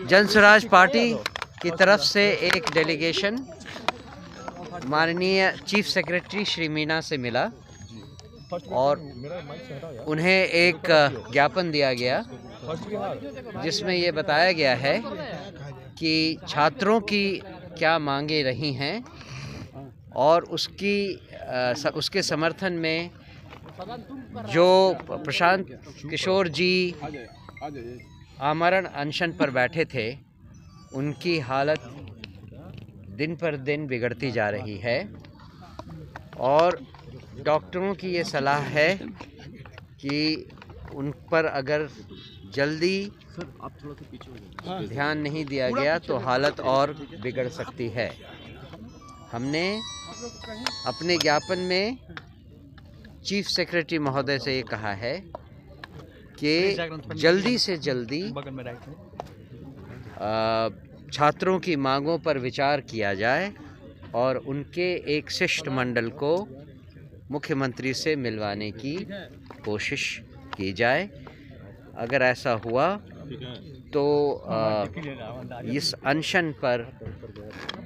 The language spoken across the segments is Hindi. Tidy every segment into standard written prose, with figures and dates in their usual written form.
जन स्वराज पार्टी की तरफ से एक डेलीगेशन माननीय चीफ सेक्रेटरी श्री मीना से मिला और उन्हें एक ज्ञापन दिया गया जिसमें ये बताया गया है कि छात्रों की क्या मांगे रही हैं और उसके समर्थन में जो प्रशांत किशोर जी आमरण अनशन पर बैठे थे उनकी हालत दिन पर दिन बिगड़ती जा रही है और डॉक्टरों की ये सलाह है कि उन पर अगर जल्दी ध्यान नहीं दिया गया तो हालत और बिगड़ सकती है। हमने अपने ज्ञापन में चीफ सेक्रेटरी महोदय से ये कहा है कि जल्दी से जल्दी छात्रों की मांगों पर विचार किया जाए और उनके एक शिष्टमंडल को मुख्यमंत्री से मिलवाने की कोशिश की जाए। अगर ऐसा हुआ तो इस अनशन पर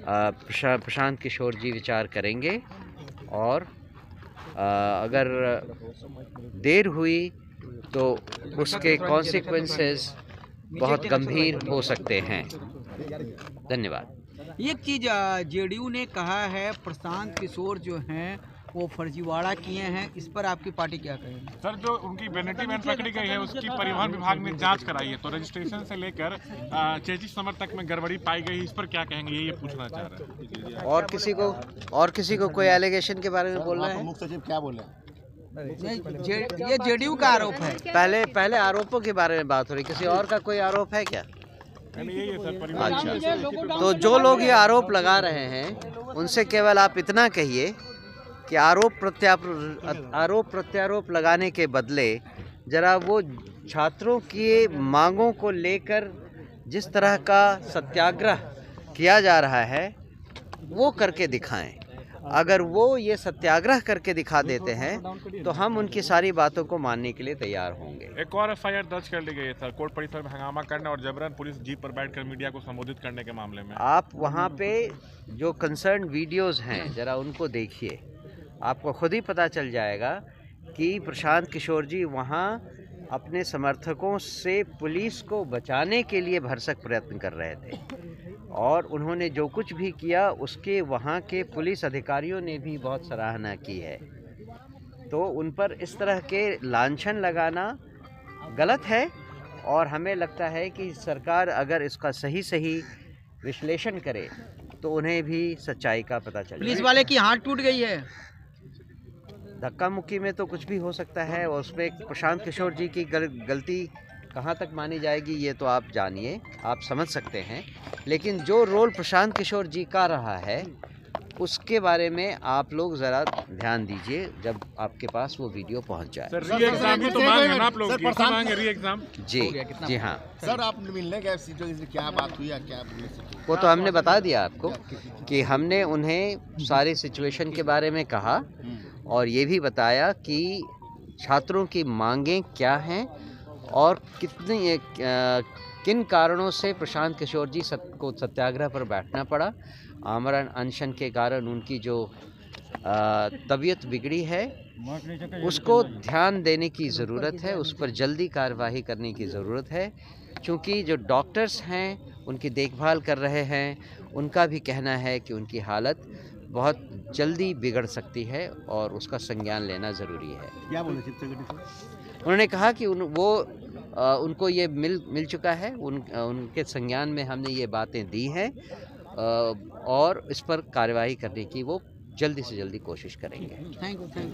प्रशांत किशोर जी विचार करेंगे और अगर देर हुई तो उसके कॉन्सिक्वेंसेस बहुत गंभीर हो सकते हैं। धन्यवाद। एक चीज जेडीयू ने कहा है प्रशांत किशोर जो हैं वो फर्जीवाड़ा किए हैं, इस पर आपकी पार्टी क्या कहेगी? सर, जो उनकी वैनिटी वैन पकड़ी गई है उसकी परिवहन विभाग ने जांच कराई है, तो रजिस्ट्रेशन से लेकर चेजिस नंबर तक में गड़बड़ी पाई गई, इस पर क्या कहेंगे, ये पूछना चाह रहे हैं। और किसी को कोई एलिगेशन के बारे में बोलना है? मुख्य सचिव क्या बोले? ये जेडीयू का आरोप है। पहले आरोपों के बारे में बात हो रही, किसी और का कोई आरोप है क्या? अच्छा, तो जो लोग ये आरोप लगा रहे हैं उनसे केवल आप इतना कहिए कि आरोप प्रत्यारोप लगाने के बदले जरा वो छात्रों की मांगों को लेकर जिस तरह का सत्याग्रह किया जा रहा है वो करके दिखाएं। अगर वो ये सत्याग्रह करके दिखा देते हैं तो हम उनकी सारी बातों को मानने के लिए तैयार होंगे। एक और एफआईआर दर्ज कर ली गई है सर, कोर्ट परिसर में हंगामा करने और जबरन पुलिस जीप पर बैठकर मीडिया को संबोधित करने के मामले में। आप वहाँ पे जो कंसर्न वीडियोस हैं जरा उनको देखिए, आपको खुद ही पता चल जाएगा कि प्रशांत किशोर जी वहाँ अपने समर्थकों से पुलिस को बचाने के लिए भरसक प्रयत्न कर रहे थे और उन्होंने जो कुछ भी किया उसके वहाँ के पुलिस अधिकारियों ने भी बहुत सराहना की है। तो उन पर इस तरह के लांछन लगाना गलत है और हमें लगता है कि सरकार अगर इसका सही विश्लेषण करे तो उन्हें भी सच्चाई का पता चले। पुलिस वाले की हाथ टूट गई है। धक्का मुक्की में तो कुछ भी हो सकता है और उसमें प्रशांत किशोर जी की गलती कहाँ तक मानी जाएगी ये तो आप जानिए, आप समझ सकते हैं, लेकिन जो रोल प्रशांत किशोर जी का रहा है उसके बारे में आप लोग ज़रा ध्यान दीजिए जब आपके पास वो वीडियो पहुंच जाए। सर, री-एग्जाम भी तो मांग है ना आप लोग, मांगे री-एग्जाम? जी हाँ सर, आप मिलने गए, क्या बात हुई, क्या? वो तो हमने बता दिया आपको कि हमने उन्हें सारी सिचुएशन के बारे में कहा और ये भी बताया कि छात्रों की मांगें क्या हैं और किन कारणों से प्रशांत किशोर जी को सत्याग्रह पर बैठना पड़ा। आमरण अनशन के कारण उनकी जो तबीयत बिगड़ी है उसको ध्यान देने की ज़रूरत है, उस पर जल्दी कार्रवाई करने की ज़रूरत है, क्योंकि जो डॉक्टर्स हैं उनकी देखभाल कर रहे हैं उनका भी कहना है कि उनकी हालत बहुत जल्दी बिगड़ सकती है और उसका संज्ञान लेना ज़रूरी है। क्या बोले चीफ सेक्रेटरी? उन्होंने कहा कि उनको ये मिल चुका है, उनके संज्ञान में हमने ये बातें दी हैं और इस पर कार्रवाई करने की वो जल्दी से जल्दी कोशिश करेंगे। Thank you.